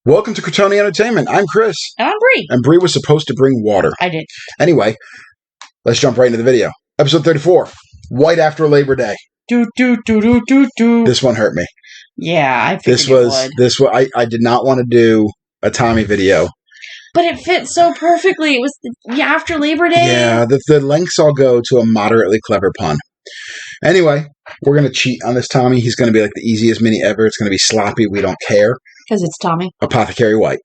Welcome to Kryptonian Entertainment. I'm Chris. And I'm Bree. And Bree was supposed to bring water. I did. Anyway, let's jump right into the video. Episode 34, White After Labor Day. Do. This one hurt me. Yeah, I figured I did not want to do a Tommy video. But it fit so perfectly. It was after Labor Day. Yeah, the lengths all go to a moderately clever pun. Anyway, we're going to cheat on this Tommy. He's going to be like the easiest mini ever. It's going to be sloppy. We don't care. Because it's Tommy. Apothecary White.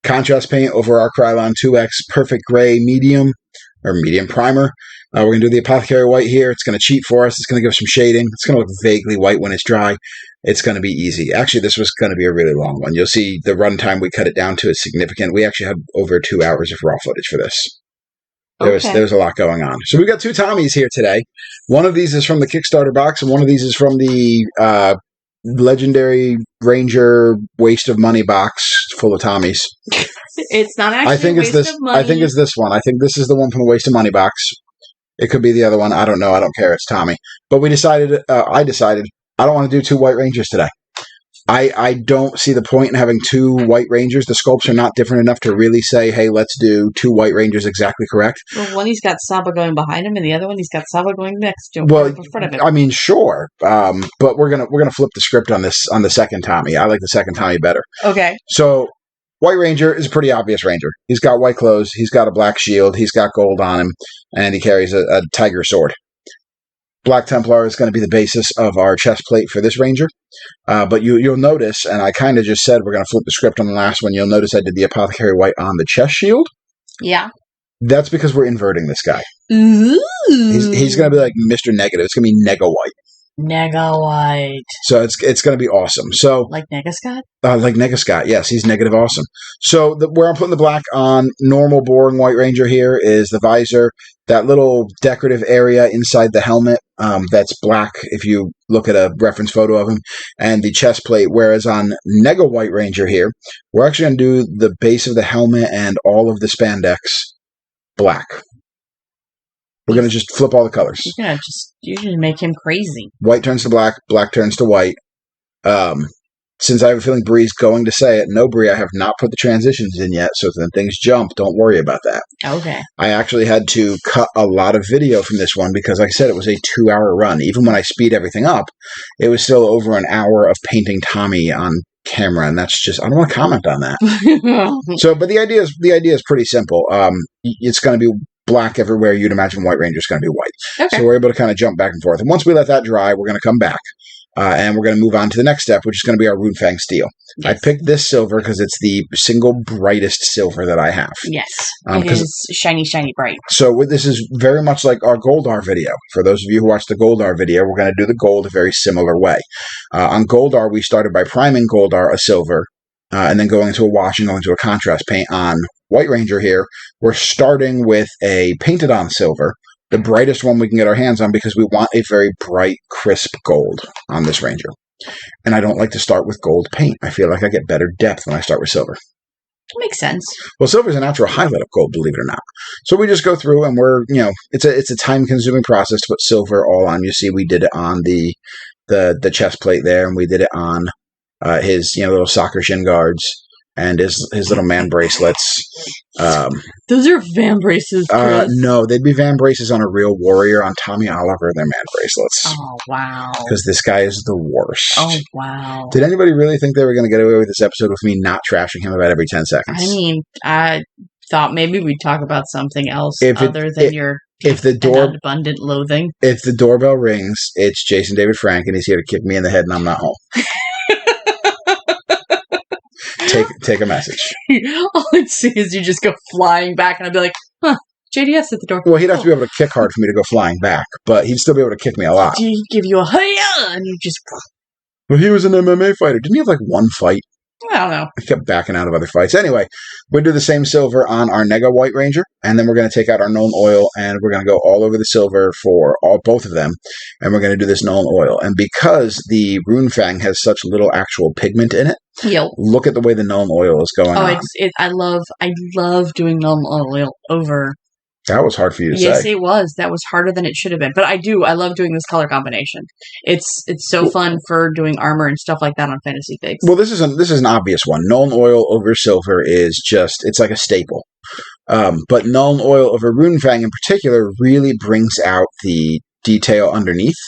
Contrast paint over our Krylon 2X Perfect Gray Medium, or Medium Primer. We're going to do the Apothecary White here. It's going to cheat for us. It's going to give some shading. It's going to look vaguely white when it's dry. It's going to be easy. Actually, this was going to be a really long one. You'll see the runtime we cut it down to is significant. We actually had over 2 hours of raw footage for this. There was a lot going on. So we've got 2 Tommies here today. One of these is from the Kickstarter box, and one of these is from the Legendary Ranger Waste of Money box full of Tommies. It's not actually I think it's this. of money. I think it's this one. I think this is the one from the Waste of Money box. It could be the other one. I don't know. I don't care. It's Tommy. But we decided. I decided I don't want to do 2 White Rangers today. I don't see the point in having 2 White Rangers. The sculpts are not different enough to really say, hey, let's do 2 White Rangers exactly correct. Well, one he's got Saba going behind him, and the other one he's got Saba going next to him. Well, in front of him. I mean, sure, but we're gonna flip the script on the second Tommy. I like the second Tommy better. Okay. So, White Ranger is a pretty obvious Ranger. He's got white clothes. He's got a black shield. He's got gold on him, and he carries a tiger sword. Black Templar is going to be the basis of our chest plate for this Ranger. But you'll notice, and I kind of just said we're going to flip the script on the last one, you'll notice I did the Apothecary White on the chest shield. Yeah. That's because we're inverting this guy. Ooh. He's going to be like Mr. Negative. It's going to be Nega White. Nega White. So it's going to be awesome. So like Nega Scott? Like Nega Scott, yes. He's negative awesome. So where I'm putting the black on normal boring White Ranger here is the visor. That little decorative area inside the helmet, that's black if you look at a reference photo of him, and the chest plate, whereas on Nega White Ranger here, we're actually going to do the base of the helmet and all of the spandex black. We're going to just flip all the colors. You should make him crazy. White turns to black, black turns to white. Since I have a feeling Bree's going to say it, no, Bree, I have not put the transitions in yet, so when things jump, don't worry about that. Okay. I actually had to cut a lot of video from this one because, like I said, it was a 2-hour run. Even when I speed everything up, it was still over an hour of painting Tommy on camera, and that's just, I don't want to comment on that. So, but the idea is pretty simple. It's going to be black everywhere you'd imagine White Ranger is going to be white. Okay. So we're able to kind of jump back and forth. And once we let that dry, we're going to come back. And we're going to move on to the next step, which is going to be our Runefang Steel. Yes. I picked this silver because it's the single brightest silver that I have. Yes, it is shiny, shiny bright. So this is very much like our Goldar video. For those of you who watched the Goldar video, we're going to do the gold a very similar way. On Goldar, we started by priming Goldar a silver, and then going into a wash and going into a contrast paint. On White Ranger here, we're starting with a painted-on silver, the brightest one we can get our hands on because we want a very bright, crisp gold on this Ranger. And I don't like to start with gold paint. I feel like I get better depth when I start with silver. Makes sense. Well, silver is a natural highlight of gold, believe it or not. So we just go through and it's a time-consuming process to put silver all on. You see we did it on the chest plate there, and we did it on his little soccer shin guards. And his little man bracelets. Those are Van braces, Chris. No, they'd be Van braces on a real warrior. On Tommy Oliver, they're man bracelets. Oh, wow. Because this guy is the worst. Oh, wow. Did anybody really think they were going to get away with this episode with me not trashing him about every 10 seconds? I mean, I thought maybe we'd talk about something else other than your abundant loathing. If the doorbell rings, it's Jason David Frank, and he's here to kick me in the head, and I'm not home. Take a message. All I'd see is you just go flying back, and I'd be like, huh, JDS at the door. Well, he'd have to be able to kick hard for me to go flying back, but he'd still be able to kick me a lot. He'd give you a hiya, and you just... Well, he was an MMA fighter. Didn't he have like 1 fight? I don't know. I kept backing out of other fights. Anyway, we'll do the same silver on our Nega White Ranger, and then we're going to take out our Nuln Oil, and we're going to go all over the silver for both of them, and we're going to do this Nuln Oil. And because the Runefang has such little actual pigment in it, look at the way the Nuln Oil is going on. I love doing Nuln Oil over That was hard for you to say. Yes, it was. That was harder than it should have been. But I love doing this color combination. It's so fun for doing armor and stuff like that on fantasy things. Well, this is an obvious one. Nuln Oil over silver is just, it's like a staple. But Nuln Oil over Runefang in particular really brings out the detail underneath.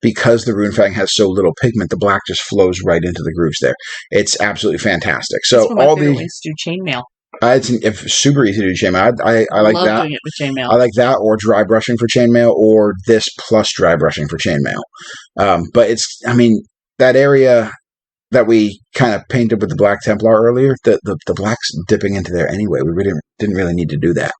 Because the Runefang has so little pigment, the black just flows right into the grooves there. It's absolutely fantastic. So that's one of my favorite ways to do chainmail. It's super easy to do chainmail. I like love that. Doing it with chainmail. I like that, or dry brushing for chainmail, or this plus dry brushing for chainmail. But it's, I mean, that area that we kind of painted with the Black Templar earlier, the black's dipping into there anyway. We really didn't really need to do that.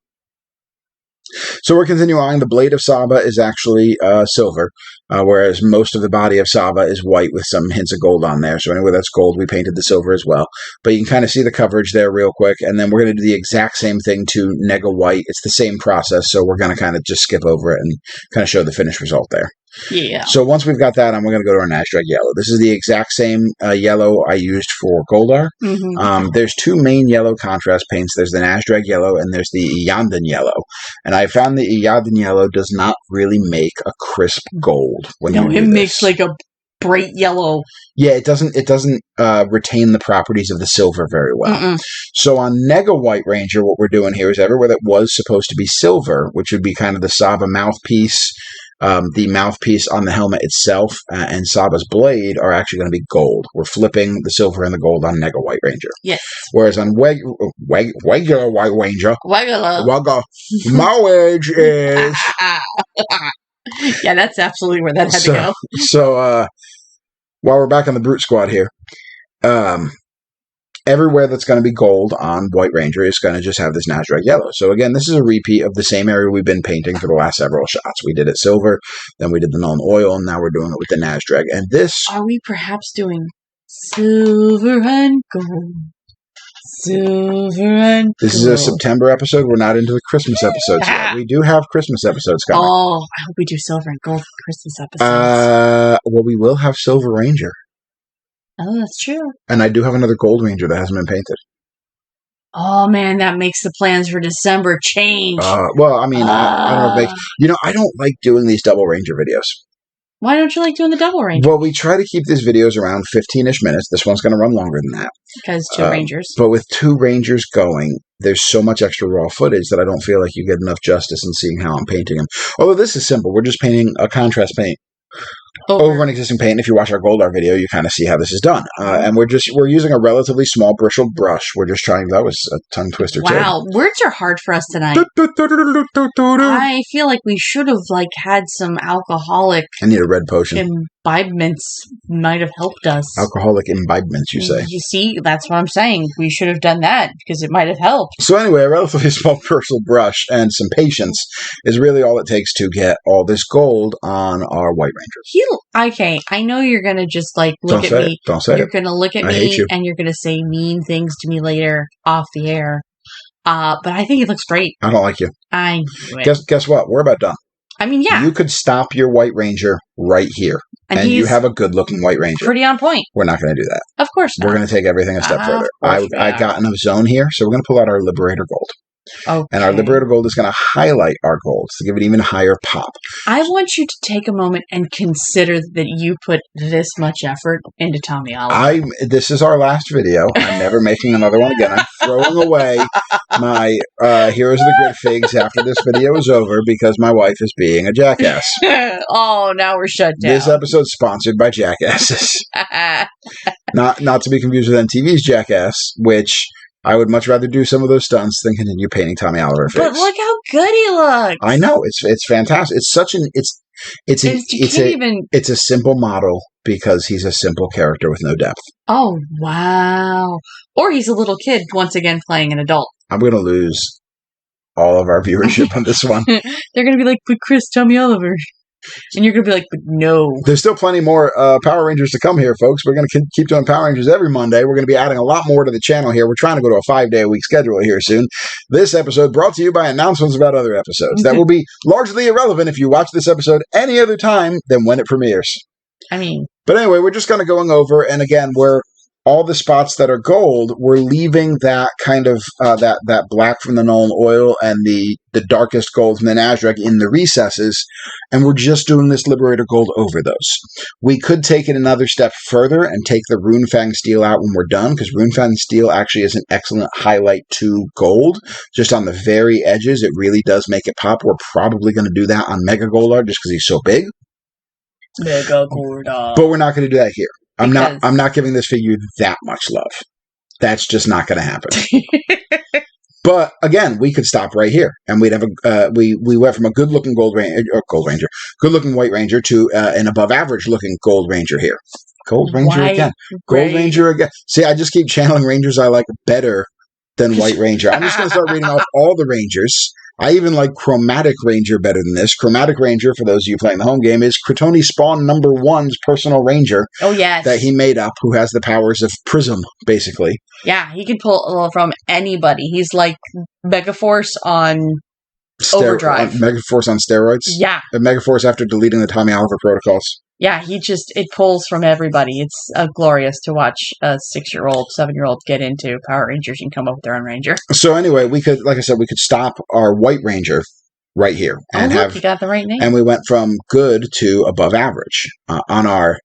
So we're continuing on. The blade of Saba is actually silver, whereas most of the body of Saba is white with some hints of gold on there. So anyway, that's gold. We painted the silver as well. But you can kind of see the coverage there real quick. And then we're going to do the exact same thing to Nega White. It's the same process, so we're going to kind of just skip over it and kind of show the finished result there. Yeah. So once we've got that, we're going to go to our Nazzdrag Yellow. This is the exact same yellow I used for Goldar. Mm-hmm. There's two main yellow contrast paints. There's the Nazzdrag Yellow and there's the Abaddon Yellow. And I found the Abaddon Yellow does not really make a crisp gold. It makes like a bright yellow. Yeah, it doesn't retain the properties of the silver very well. Mm-mm. So on Nega White Ranger, what we're doing here is everywhere that was supposed to be silver, which would be kind of the Saba mouthpiece, the mouthpiece on the helmet itself, and Saba's blade are actually going to be gold. We're flipping the silver and the gold on Nega White Ranger. Yes. Whereas on regular White Ranger, my wage is... Yeah, that's absolutely where that had to go. So, while we're back on the Brute Squad here, everywhere that's going to be gold on White Ranger is going to just have this Nazzdrag Yellow. So again, this is a repeat of the same area we've been painting for the last several shots. We did it silver, then we did the Nuln Oil, and now we're doing it with the Nazzdrag. And this... Are we perhaps doing silver and gold? Silver and gold. This is a September episode. We're not into the Christmas episodes yet. We do have Christmas episodes coming. Oh, I hope we do silver and gold for Christmas episodes. Well, we will have Silver Ranger. Oh, that's true. And I do have another Gold Ranger that hasn't been painted. Oh, man, that makes the plans for December change. Well, I mean, I don't know. I don't like doing these double Ranger videos. Why don't you like doing the double Ranger? Well, we try to keep these videos around 15-ish minutes. This one's going to run longer than that. Because two Rangers. But with two Rangers going, there's so much extra raw footage that I don't feel like you get enough justice in seeing how I'm painting them. Although this is simple. We're just painting a contrast paint over an existing paint. If you watch our Goldar video, you kind of see how this is done. And we're using a relatively small bristled brush. We're just trying... That was a tongue twister, too. Wow, words are hard for us tonight. I feel like we should have had some alcoholic... I need a red potion. Imbibements might have helped us. Alcoholic imbibements, you say? You see, that's what I'm saying. We should have done that because it might have helped. So anyway, a relatively small bristled brush and some patience is really all it takes to get all this gold on our White Rangers. Okay, I know you're going to just look at me. Don't say it. You're going to look at me and you're going to say mean things to me later off the air. But I think it looks great. I don't like you. I knew it. Guess what? We're about done. I mean, yeah. You could stop your White Ranger right here. And you have a good-looking White Ranger. Pretty on point. We're not going to do that. Of course not. We're going to take everything a step further. I got enough zone here, so we're going to pull out our Liberator Gold. Okay. And our Liberator Gold is going to highlight our golds to give it even higher pop. I want you to take a moment and consider that you put this much effort into Tommy Oliver. This is our last video. I'm never making another one again. I'm throwing away my Heroes of the Grid figs after this video is over because my wife is being a jackass. Oh, now we're shut down. This episode's sponsored by Jackasses. Not to be confused with NTV's Jackass, which... I would much rather do some of those stunts than continue painting Tommy Oliver figs. But look how good he looks. I know, it's fantastic. It's such it's a simple model because he's a simple character with no depth. Oh wow! Or he's a little kid once again playing an adult. I'm going to lose all of our viewership on this one. They're going to be like, "But Chris, Tommy Oliver." And you're going to be like, but no. There's still plenty more Power Rangers to come here, folks. We're going to keep doing Power Rangers every Monday. We're going to be adding a lot more to the channel here. We're trying to go to a 5-day-a-week schedule here soon. This episode brought to you by announcements about other episodes that will be largely irrelevant if you watch this episode any other time than when it premieres. I mean... But anyway, we're just kind of going over, and again, we're all the spots that are gold, we're leaving that kind of that black from the Nuln Oil and the darkest gold from the Nazzdrag in the recesses, and we're just doing this Liberator Gold over those. We could take it another step further and take the Runefang Steel out when we're done, because Runefang Steel actually is an excellent highlight to gold. Just on the very edges, it really does make it pop. We're probably going to do that on Mega Goldar just because he's so big. Mega Goldar. But we're not going to do that here. I'm not giving this figure that much love. That's just not going to happen. But again, we could stop right here, and we'd have we went from a good looking good looking White Ranger to an above average looking Gold Ranger here. Gold Ranger again. Gold Ranger again. See, I just keep channeling Rangers I like better than White Ranger. I'm just going to start reading off all the Rangers. I even like Chromatic Ranger better than this. Chromatic Ranger, for those of you playing the home game, is Cretoni Spawn number 1's personal ranger. Oh, yes. That he made up, who has the powers of Prism, basically. Yeah, he can pull from anybody. He's like Megaforce on overdrive. Megaforce on steroids? Yeah. Megaforce after deleting the Tommy Oliver protocols. Yeah, it pulls from everybody. It's glorious to watch a 6-year-old, 7-year-old get into Power Rangers and come up with their own Ranger. So anyway, we could stop our White Ranger right here. And you got the right name. And we went from good to above average. On our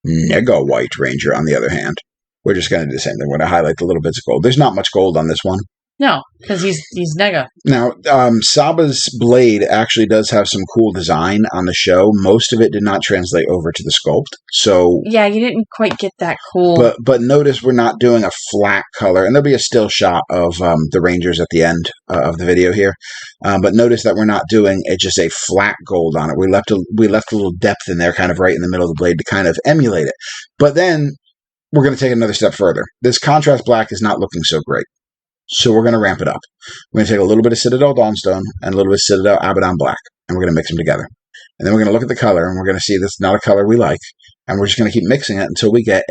Nega White Ranger, on the other hand, we're just going to do the same thing. We're going to highlight the little bits of gold. There's not much gold on this one. No, because he's Nega. Now, Saba's blade actually does have some cool design on the show. Most of it did not translate over to the sculpt. So yeah, you didn't quite get that cool. But notice we're not doing a flat color, and there'll be a still shot of the Rangers at the end of the video here. But notice that we're not doing just a flat gold on it. We left a little depth in there, kind of right in the middle of the blade, to kind of emulate it. But then we're going to take it another step further. This contrast black is not looking so great. So we're going to ramp it up. We're going to take a little bit of Citadel Dawnstone and a little bit of Citadel Abaddon Black, and we're going to mix them together. And then we're going to look at the color, and we're going to see this is not a color we like, and we're just going to keep mixing it until we get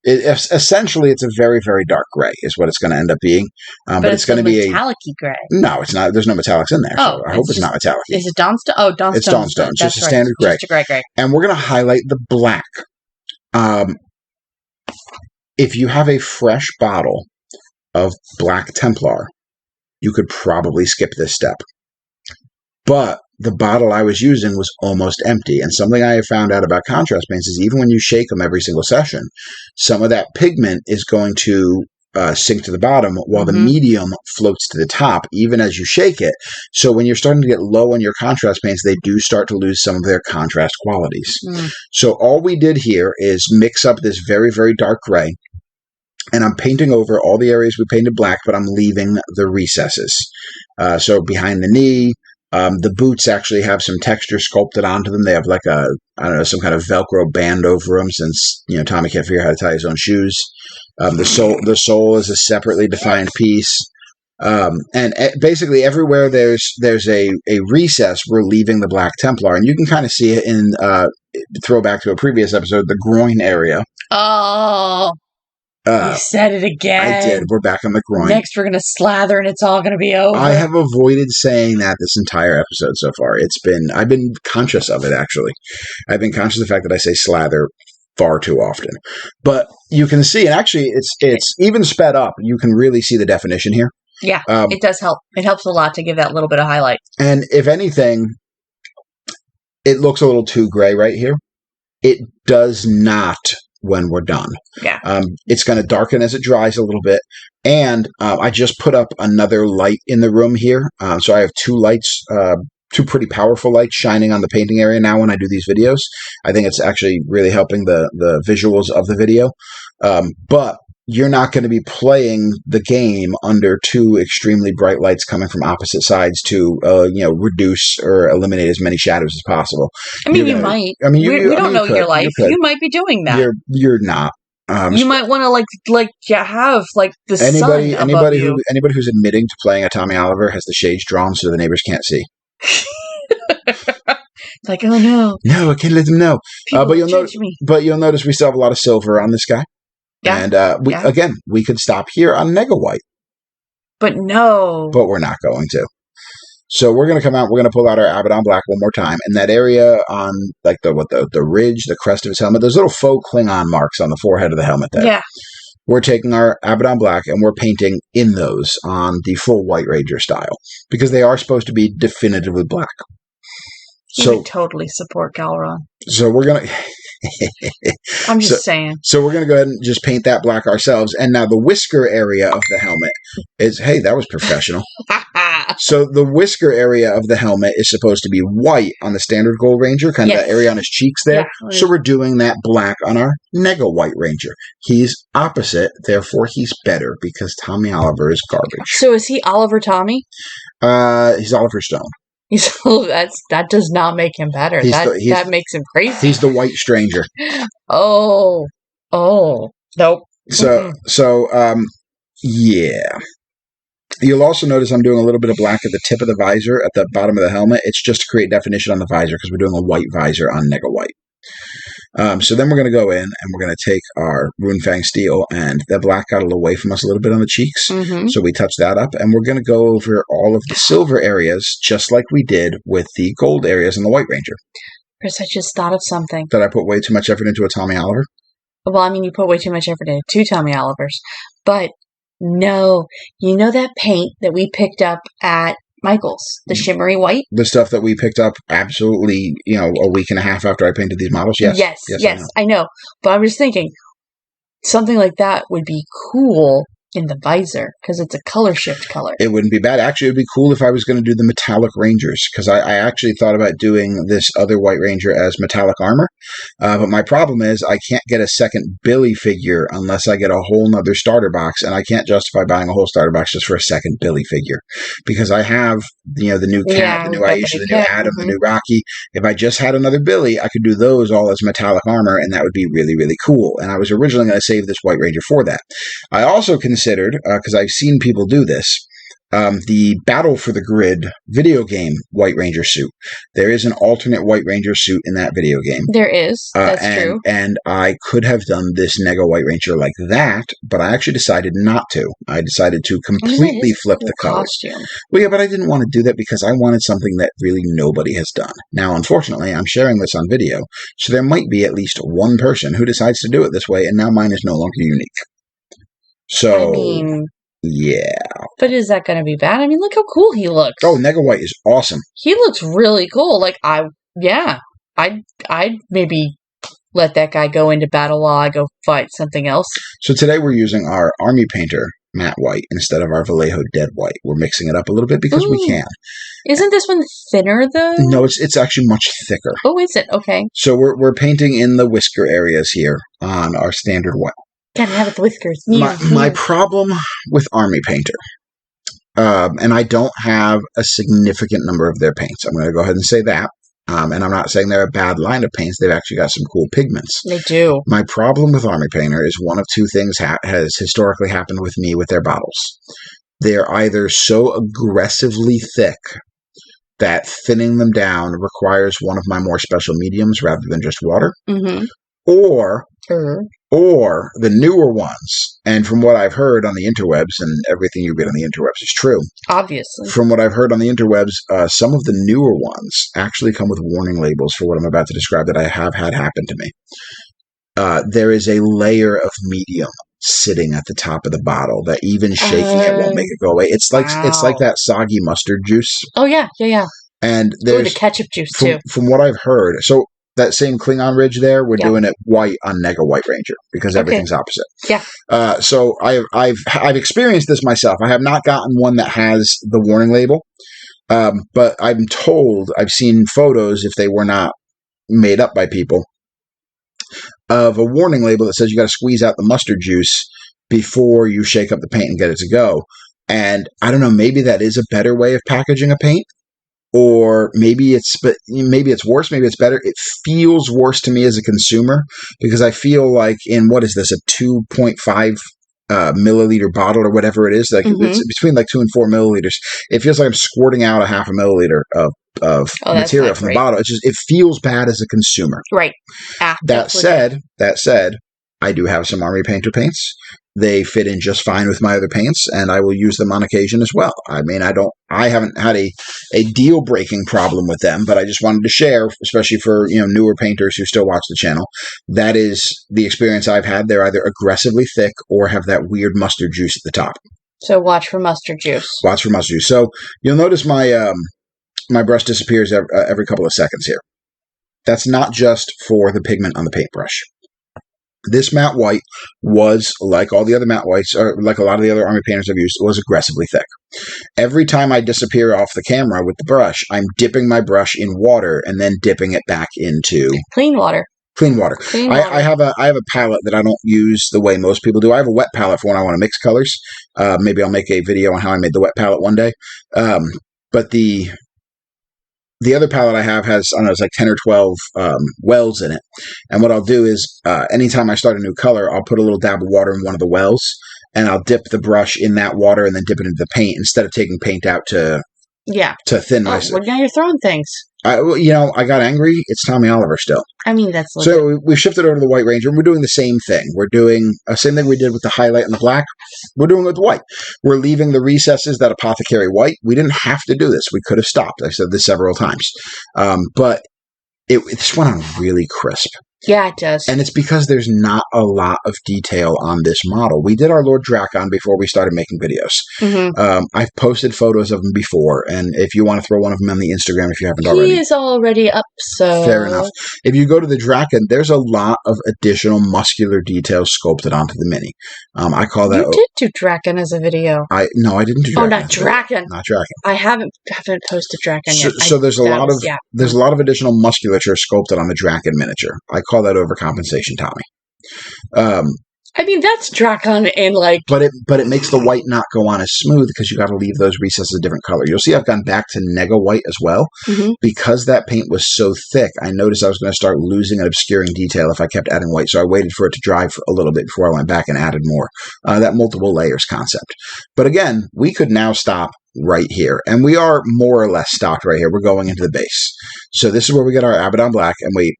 essentially, it's a very, very dark gray is what it's going to end up being. But it's going to be metallic-y gray. No, it's not. There's no metallics in there. So I hope it's not metallic. Is it Dawnstone? Oh, Dawnstone. It's Dawnstone. It's just a standard gray. Just a gray. And we're going to highlight the black. If you have a fresh bottle of Black Templar, you could probably skip this step. But the bottle I was using was almost empty. And something I have found out about contrast paints is even when you shake them every single session, some of that pigment is going to sink to the bottom while the medium floats to the top, even as you shake it. So when you're starting to get low on your contrast paints, they do start to lose some of their contrast qualities. So all we did here is mix up this very, very dark gray. And I'm painting over all the areas we painted black, but I'm leaving the recesses. So behind the knee, the boots actually have some texture sculpted onto them. They have like some kind of Velcro band over them, since Tommy can't figure out how to tie his own shoes. The sole is a separately defined piece. And basically everywhere there's a recess, we're leaving the Black Templar, and you can kind of see it in throwback to a previous episode, the groin area. Oh. You said it again. I did. We're back on the groin. Next, we're going to slather, and it's all going to be over. I have avoided saying that this entire episode so far. I've been conscious of it, actually. I've been conscious of the fact that I say slather far too often. But you can see, and actually, it's even sped up. You can really see the definition here. Yeah, it does help. It helps a lot to give that little bit of highlight. And if anything, it looks a little too gray right here. It does not when we're done. Yeah. It's going to darken as it dries a little bit. And I just put up another light in the room here. So I have two lights, two pretty powerful lights shining on the painting area now when I do these videos. I think it's actually really helping the visuals of the video. But you're not going to be playing the game under two extremely bright lights coming from opposite sides to, reduce or eliminate as many shadows as possible. I mean, you might. I mean, we don't know your life. You might be doing that. You're not. You might want to have the sun above you. Anybody who's admitting to playing a Tommy Oliver has the shades drawn so the neighbors can't see. It's like, oh no, I can't let them know. But you'll notice we still have a lot of silver on this guy. Yeah. And we could stop here on Nega White. But no. But we're not going to. So we're going to come out. We're going to pull out our Abaddon Black one more time. And that area on like the ridge, the crest of his helmet, those little faux Klingon marks on the forehead of the helmet there. Yeah. We're taking our Abaddon Black and we're painting in those on the full White Ranger style because they are supposed to be definitively black. He would totally support Galron. So we're going to... I'm just saying. So we're going to go ahead and just paint that black ourselves. And now the whisker area of the helmet is... Hey, that was professional. So the whisker area of the helmet is supposed to be white on the standard Gold Ranger, kind of that area on his cheeks there. Yeah. So we're doing that black on our Nega White Ranger. He's opposite, therefore he's better because Tommy Oliver is garbage. So is he Oliver Tommy? He's Oliver Stone. That does not make him better. That makes him crazy. He's the White Stranger. Oh, nope. Yeah. You'll also notice I'm doing a little bit of black at the tip of the visor, at the bottom of the helmet. It's just to create definition on the visor because we're doing a white visor on Nega White. So then we're going to go in and we're going to take our Runefang Steel, and the black got away from us a little bit on the cheeks. Mm-hmm. So we touch that up, and we're going to go over all of the silver areas just like we did with the gold areas in the White Ranger. Chris, I just thought of something. Did I put way too much effort into a Tommy Oliver? Well, I mean, you put way too much effort into 2 Tommy Olivers. But no, you know that paint that we picked up at Michael's, the shimmery white? The stuff that we picked up absolutely, a week and a half after I painted these models? Yes. Yes, I know. But I was thinking, something like that would be cool in the visor because it's a color shift color. It wouldn't be bad. Actually, it would be cool if I was going to do the metallic Rangers because I actually thought about doing this other White Ranger as metallic armor. But my problem is I can't get a second Billy figure unless I get a whole nother starter box, and I can't justify buying a whole starter box just for a second Billy figure because I have the new Cat, the new Aisha, the new Adam, the new Rocky. If I just had another Billy, I could do those all as metallic armor, and that would be really, really cool. And I was originally going to save this White Ranger for that. I also considered, because I've seen people do this, the Battle for the Grid video game White Ranger suit. There is an alternate White Ranger suit in that video game. There is. That's true. And I could have done this Nega White Ranger like that, but I actually decided not to. I decided to completely flip the colors. Costume. Well, yeah, but I didn't want to do that because I wanted something that really nobody has done. Now, unfortunately, I'm sharing this on video, so there might be at least one person who decides to do it this way, and now mine is no longer unique. So, I mean, yeah. But is that going to be bad? I mean, look how cool he looks. Oh, Nega White is awesome. He looks really cool. Like, I'd maybe let that guy go into battle while I go fight something else. So today we're using our Army Painter matte white instead of our Vallejo Dead White. We're mixing it up a little bit because we can. Isn't this one thinner, though? No, it's actually much thicker. Oh, is it? Okay. So we're painting in the whisker areas here on our standard white. Gotta have it with whiskers. My problem with Army Painter, and I don't have a significant number of their paints. I'm going to go ahead and say that. And I'm not saying they're a bad line of paints. They've actually got some cool pigments. They do. My problem with Army Painter is one of two things has historically happened with me with their bottles. They're either so aggressively thick that thinning them down requires one of my more special mediums rather than just water. Mm-hmm. Or the newer ones, and from what I've heard on the interwebs, and everything you read on the interwebs is true. Obviously. From what I've heard on the interwebs, some of the newer ones actually come with warning labels for what I'm about to describe that I have had happen to me. There is a layer of medium sitting at the top of the bottle that even shaking it won't make it go away. It's like that soggy mustard juice. Oh, yeah. And there's the ketchup juice, too. From what I've heard, so that same Klingon ridge there, we're doing it white on Nega White Ranger because everything's opposite. Yeah. So I've experienced this myself. I have not gotten one that has the warning label, but I'm told I've seen photos, if they were not made up by people, of a warning label that says you got to squeeze out the mustard juice before you shake up the paint and get it to go. And I don't know, maybe that is a better way of packaging a paint. Or maybe it's worse, maybe it's better. It feels worse to me as a consumer because I feel like in, what is this, a 2.5 milliliter bottle or whatever it is, like it's between like 2 and 4 milliliters. It feels like I'm squirting out a half a milliliter of material from the bottle. It feels bad as a consumer. Right. That said, I do have some Army Painter paints. They fit in just fine with my other paints, and I will use them on occasion as well. I mean, I haven't had a deal-breaking problem with them, but I just wanted to share, especially for, newer painters who still watch the channel. That is the experience I've had. They're either aggressively thick or have that weird mustard juice at the top. So watch for mustard juice. Watch for mustard juice. So you'll notice my my brush disappears every couple of seconds here. That's not just for the pigment on the paintbrush. This matte white was, like all the other matte whites, or like a lot of the other Army Painters I've used, was aggressively thick. Every time I disappear off the camera with the brush, I'm dipping my brush in water and then dipping it back into clean water. Clean water. I have a palette that I don't use the way most people do. I have a wet palette for when I want to mix colors. Maybe I'll make a video on how I made the wet palette one day. But the other palette I have has, I don't know, it's like 10 or 12 wells in it. And what I'll do is, anytime I start a new color, I'll put a little dab of water in one of the wells, and I'll dip the brush in that water and then dip it into the paint instead of taking paint out to thin myself. Well, now you're throwing things. I got angry. It's Tommy Oliver still. I mean, that's legit. So we've shifted over to the White Ranger, and we're doing the same thing. We're doing the same thing we did with the highlight and the black. We're doing it with the white. We're leaving the recesses that Apothecary White. We didn't have to do this. We could have stopped. I've said this several times. But this went on really crisp. Yeah, it does. And it's because there's not a lot of detail on this model. We did our Lord Drakon before we started making videos. Mm-hmm. I've posted photos of him before, and if you want to throw one of them on the Instagram if you haven't already. He is already up, so... Fair enough. If you go to the Drakon, there's a lot of additional muscular details sculpted onto the mini. I call that... You did do Drakon as a video. No, I didn't do Drakon. Oh, not Drakon. Not Drakon. I haven't posted Drakon yet. So there's a lot of additional musculature sculpted on the Drakon miniature. I call that overcompensation, Tommy. I mean, that's Drakon in like... But it makes the white not go on as smooth because you got to leave those recesses a different color. You'll see I've gone back to Nega White as well. Mm-hmm. Because that paint was so thick, I noticed I was going to start losing and obscuring detail if I kept adding white. So I waited for it to dry for a little bit before I went back and added more. That multiple layers concept. But again, we could now stop right here. And we are more or less stopped right here. We're going into the base. So this is where we get our Abaddon Black, and we...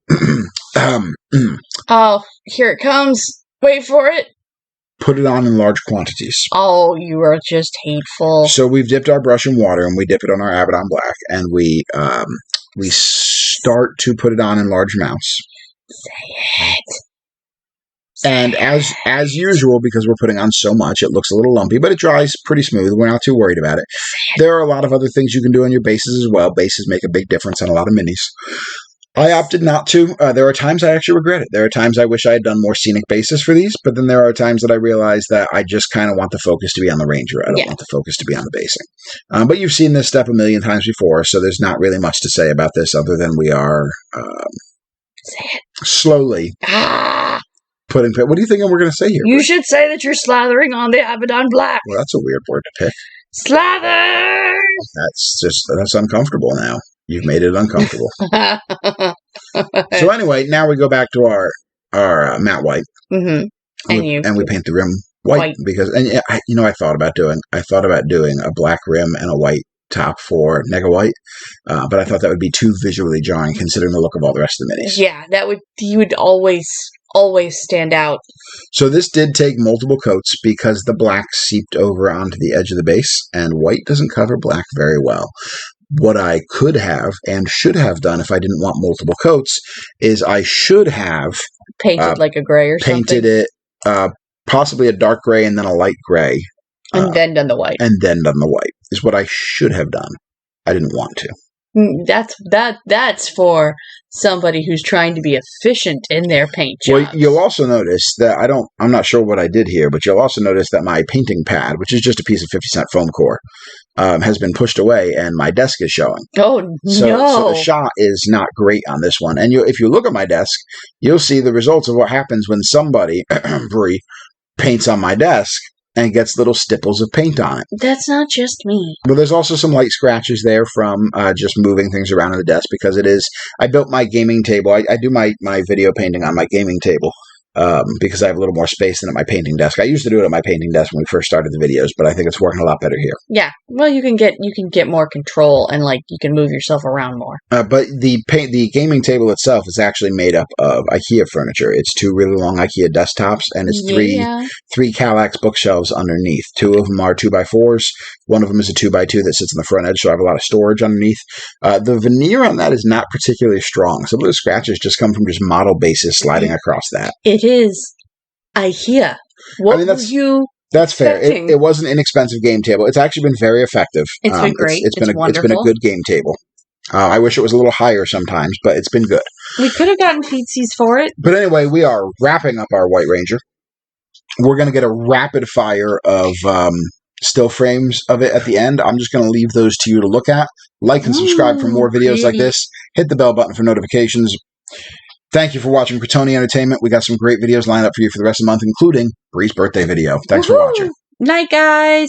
Oh, here it comes. Wait for it. Put it on in large quantities. Oh, you are just hateful. So we've dipped our brush in water, and we dip it on our Abaddon Black, and we start to put it on in large amounts. Say it. And as usual, because we're putting on so much, it looks a little lumpy, but it dries pretty smooth. We're not too worried about it. There are a lot of other things you can do on your bases as well. Bases make a big difference on a lot of minis. I opted not to. There are times I actually regret it. There are times I wish I had done more scenic bases for these, but then there are times that I realize that I just kind of want the focus to be on the Ranger. I don't want the focus to be on the basing. But you've seen this step a million times before, so there's not really much to say about this other than we are say it. Slowly putting... What do you think we're going to say here? You should say that you're slathering on the Abaddon Black. Well, that's a weird word to pick. Slather! That's uncomfortable now. You've made it uncomfortable. So anyway, now we go back to our matte white. Mm-hmm. And we paint the rim white. Because I thought about doing a black rim and a white top for Nega White, but I thought that would be too visually jarring considering the look of all the rest of the minis. Yeah, you would always stand out. So this did take multiple coats because the black seeped over onto the edge of the base, and white doesn't cover black very well. What I could have and should have done if I didn't want multiple coats is I should have painted like a gray or something. Painted it possibly a dark gray and then a light gray. And then done the white. And then done the white is what I should have done. I didn't want to. That's for somebody who's trying to be efficient in their paint jobs. Well, you'll also notice that I'm not sure what I did here, but you'll also notice that my painting pad, which is just a piece of 50-cent foam core, has been pushed away and my desk is showing. Oh, no. So the shot is not great on this one. And if you look at my desk, you'll see the results of what happens when somebody, Bree, paints on my desk and gets little stipples of paint on it. That's not just me. Well, there's also some light scratches there from just moving things around on the desk because I built my gaming table. I do my video painting on my gaming table. because I have a little more space than at my painting desk. I used to do it at my painting desk when we first started the videos, but I think it's working a lot better here. Yeah. Well, you can get more control and like you can move yourself around more. But the gaming table itself is actually made up of IKEA furniture. It's 2 really long IKEA desktops, and it's three Kallax bookshelves underneath. 2 of them are 2x4s. One of them is a 2x2 that sits on the front edge, so I have a lot of storage underneath. The veneer on that is not particularly strong. Some of the scratches just come from just model bases sliding across that. It is IKEA. What were you? That's fair. It was an inexpensive game table. It's actually been very effective. It's been great. It's been a good game table. I wish it was a little higher sometimes, but it's been good. We could have gotten feetsies for it. But anyway, we are wrapping up our White Ranger. We're going to get a rapid fire of still frames of it at the end. I'm just going to leave those to you to look at. Like and subscribe for more videos like this. Hit the bell button for notifications. Thank you for watching Kratoni Entertainment. We got some great videos lined up for you for the rest of the month, including Bree's birthday video. Thanks for watching. Night, guys.